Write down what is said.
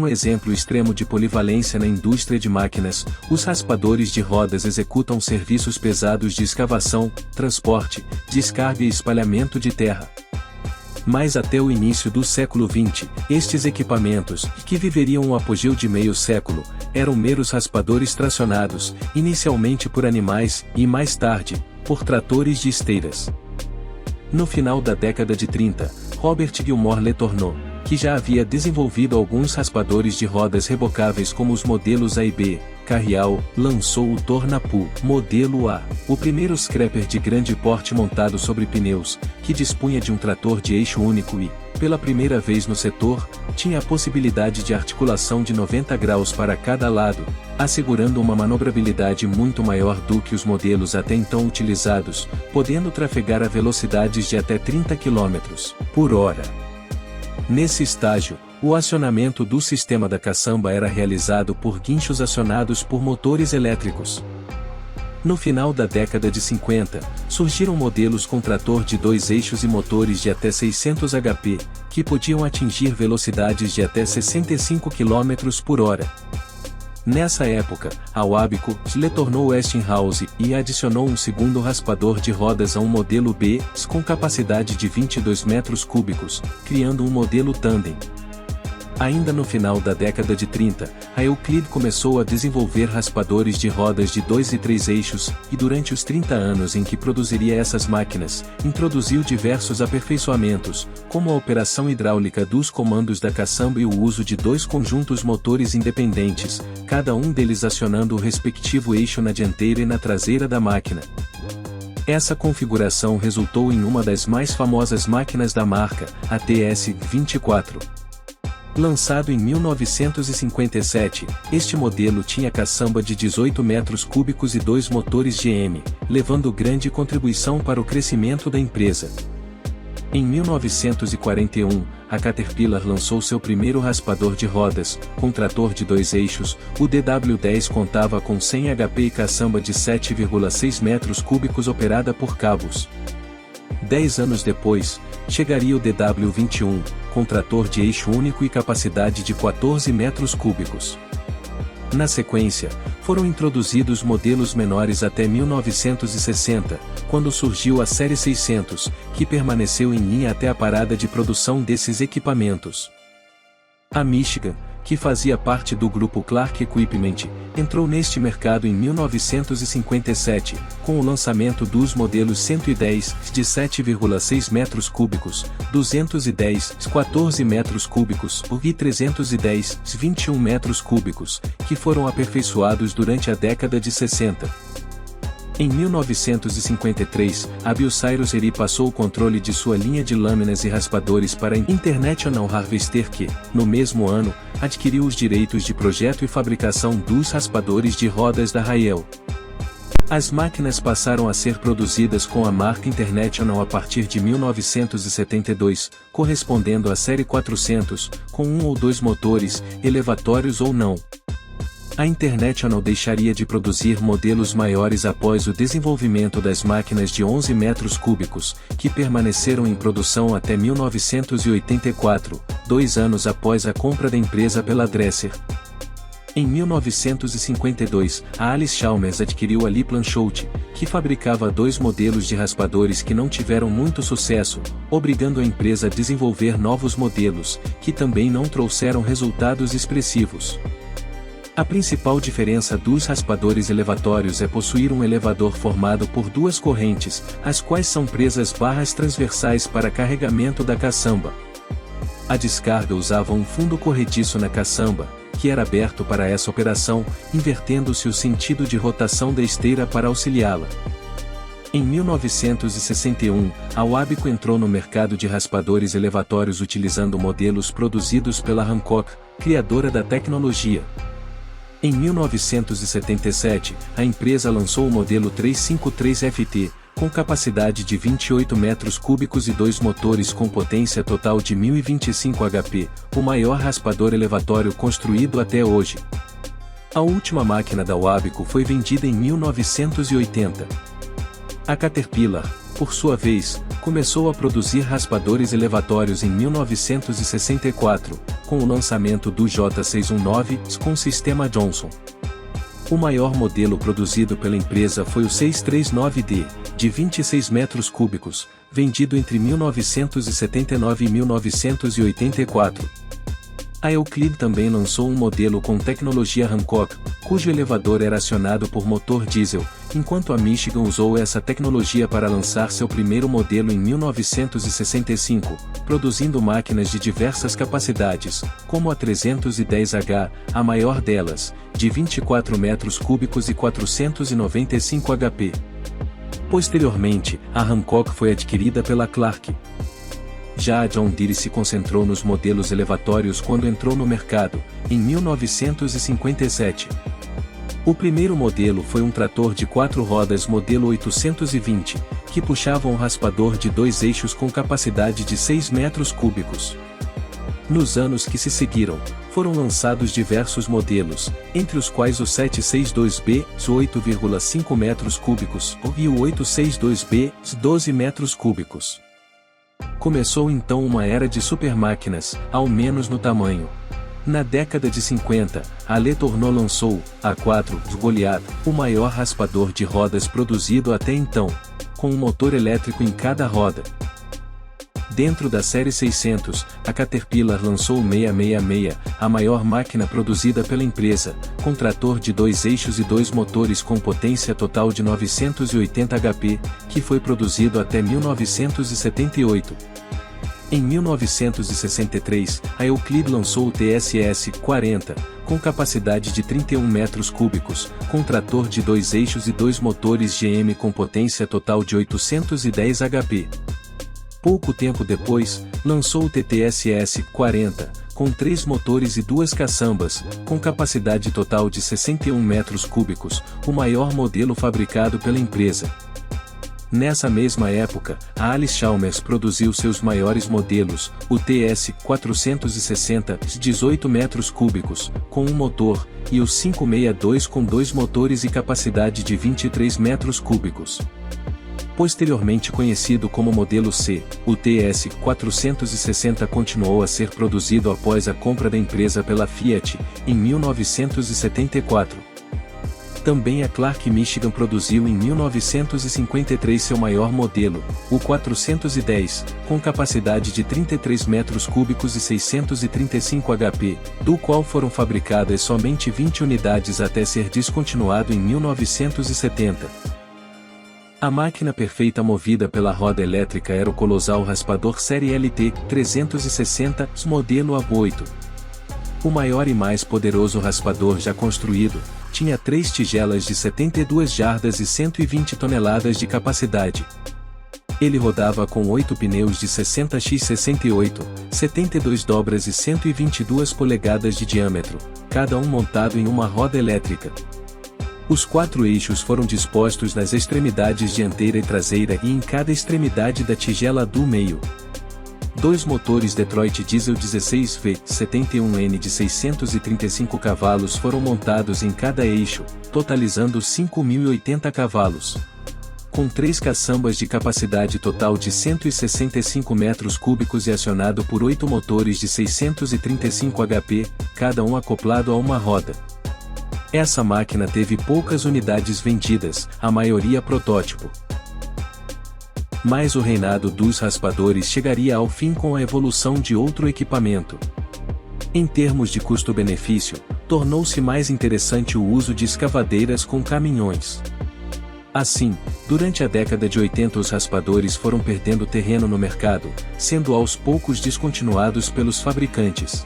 um exemplo extremo de polivalência na indústria de máquinas, os raspadores de rodas executam serviços pesados de escavação, transporte, descarga e espalhamento de terra. Mas até o início do século XX, estes equipamentos, que viveriam um apogeu de meio século, eram meros raspadores tracionados, inicialmente por animais, e mais tarde, por tratores de esteiras. No final da década de 30, Robert Gilmore Letourneau, que já havia desenvolvido alguns raspadores de rodas rebocáveis como os modelos A e B, Carrial, lançou o Tornapu, modelo A, o primeiro scraper de grande porte montado sobre pneus, que dispunha de um trator de eixo único e, pela primeira vez no setor, tinha a possibilidade de articulação de 90 graus para cada lado, assegurando uma manobrabilidade muito maior do que os modelos até então utilizados, podendo trafegar a velocidades de até 30 km por hora. Nesse estágio, o acionamento do sistema da caçamba era realizado por guinchos acionados por motores elétricos. No final da década de 50, surgiram modelos com trator de 2 eixos e motores de até 600 HP, que podiam atingir velocidades de até 65 km por hora. Nessa época, a Wabico retornou Westinghouse e adicionou um segundo raspador de rodas a um modelo B, com capacidade de 22 metros cúbicos, criando um modelo tandem. Ainda no final da década de 30, a Euclid começou a desenvolver raspadores de rodas de 2 e 3 eixos, e durante os 30 anos em que produziria essas máquinas, introduziu diversos aperfeiçoamentos, como a operação hidráulica dos comandos da caçamba e o uso de 2 conjuntos motores independentes, cada um deles acionando o respectivo eixo na dianteira e na traseira da máquina. Essa configuração resultou em uma das mais famosas máquinas da marca, a TS-24. Lançado em 1957, este modelo tinha caçamba de 18 metros cúbicos e 2 motores GM, levando grande contribuição para o crescimento da empresa. Em 1941, a Caterpillar lançou seu primeiro raspador de rodas, com trator de 2 eixos, o DW10 contava com 100 HP e caçamba de 7,6 metros cúbicos operada por cabos. 10 anos depois, chegaria o DW21, com trator de eixo único e capacidade de 14 metros cúbicos. Na sequência, foram introduzidos modelos menores até 1960, quando surgiu a série 600, que permaneceu em linha até a parada de produção desses equipamentos. A Michigan, que fazia parte do grupo Clark Equipment, entrou neste mercado em 1957, com o lançamento dos modelos 110 de 7,6 metros cúbicos, 210 de 14 metros cúbicos e 310 de 21 metros cúbicos, que foram aperfeiçoados durante a década de 60. Em 1953, a Bucyrus Erie passou o controle de sua linha de lâminas e raspadores para a International Harvester que, no mesmo ano, adquiriu os direitos de projeto e fabricação dos raspadores de rodas da Rael. As máquinas passaram a ser produzidas com a marca International a partir de 1972, correspondendo à série 400, com 1 ou 2 motores, elevatórios ou não. A International deixaria de produzir modelos maiores após o desenvolvimento das máquinas de 11 metros cúbicos, que permaneceram em produção até 1984, 2 anos após a compra da empresa pela Dresser. Em 1952, a Alice Chalmers adquiriu a Lippmann-Schulze, que fabricava 2 modelos de raspadores que não tiveram muito sucesso, obrigando a empresa a desenvolver novos modelos, que também não trouxeram resultados expressivos. A principal diferença dos raspadores elevatórios é possuir um elevador formado por 2 correntes, as quais são presas barras transversais para carregamento da caçamba. A descarga usava um fundo corrediço na caçamba, que era aberto para essa operação, invertendo-se o sentido de rotação da esteira para auxiliá-la. Em 1961, a Wabico entrou no mercado de raspadores elevatórios utilizando modelos produzidos pela Hancock, criadora da tecnologia. Em 1977, a empresa lançou o modelo 353FT, com capacidade de 28 metros cúbicos e 2 motores com potência total de 1025 HP, o maior raspador elevatório construído até hoje. A última máquina da Wabico foi vendida em 1980. A Caterpillar, por sua vez, começou a produzir raspadores elevatórios em 1964, com o lançamento do J619 com sistema Johnson. O maior modelo produzido pela empresa foi o 639D, de 26 metros cúbicos, vendido entre 1979 e 1984. A Euclid também lançou um modelo com tecnologia Hancock, cujo elevador era acionado por motor diesel, enquanto a Michigan usou essa tecnologia para lançar seu primeiro modelo em 1965, produzindo máquinas de diversas capacidades, como a 310H, a maior delas, de 24 metros cúbicos e 495 HP. Posteriormente, a Hancock foi adquirida pela Clark. Já a John Deere se concentrou nos modelos elevatórios quando entrou no mercado, em 1957. O primeiro modelo foi um trator de 4 rodas modelo 820, que puxava um raspador de 2 eixos com capacidade de 6 metros cúbicos. Nos anos que se seguiram, foram lançados diversos modelos, entre os quais o 762B, de 8,5 metros cúbicos, e o 862B, de 12 metros cúbicos. Começou então uma era de supermáquinas, ao menos no tamanho. Na década de 50, a Letourneau lançou, a 4, Goliath, o maior raspador de rodas produzido até então, com um motor elétrico em cada roda. Dentro da série 600, a Caterpillar lançou o 666, a maior máquina produzida pela empresa, com trator de 2 eixos e 2 motores com potência total de 980 HP, que foi produzido até 1978. Em 1963, a Euclid lançou o TSS 40, com capacidade de 31 metros cúbicos, com trator de 2 eixos e 2 motores GM com potência total de 810 HP. Pouco tempo depois, lançou o TTSS 40, com 3 motores e 2 caçambas, com capacidade total de 61 metros cúbicos, o maior modelo fabricado pela empresa. Nessa mesma época, a Allis-Chalmers produziu seus maiores modelos, o TS 460, de 18 metros cúbicos, com um motor, e o 562 com 2 motores e capacidade de 23 metros cúbicos. Posteriormente conhecido como modelo C, o TS 460 continuou a ser produzido após a compra da empresa pela Fiat, em 1974. Também a Clark Michigan produziu em 1953 seu maior modelo, o 410, com capacidade de 33 metros cúbicos e 635 HP, do qual foram fabricadas somente 20 unidades até ser descontinuado em 1970. A máquina perfeita movida pela roda elétrica era o colossal raspador série LT 360, modelo A8. O maior e mais poderoso raspador já construído, tinha 3 tigelas de 72 jardas e 120 toneladas de capacidade. Ele rodava com 8 pneus de 60x68, 72 dobras e 122 polegadas de diâmetro, cada um montado em uma roda elétrica. Os 4 eixos foram dispostos nas extremidades dianteira e traseira e em cada extremidade da tigela do meio. 2 motores Detroit Diesel 16V71N de 635 cavalos foram montados em cada eixo, totalizando 5.080 cavalos. Com 3 caçambas de capacidade total de 165 metros cúbicos e acionado por 8 motores de 635 HP, cada um acoplado a uma roda. Essa máquina teve poucas unidades vendidas, a maioria protótipo. Mas o reinado dos raspadores chegaria ao fim com a evolução de outro equipamento. Em termos de custo-benefício, tornou-se mais interessante o uso de escavadeiras com caminhões. Assim, durante a década de 80 os raspadores foram perdendo terreno no mercado, sendo aos poucos descontinuados pelos fabricantes.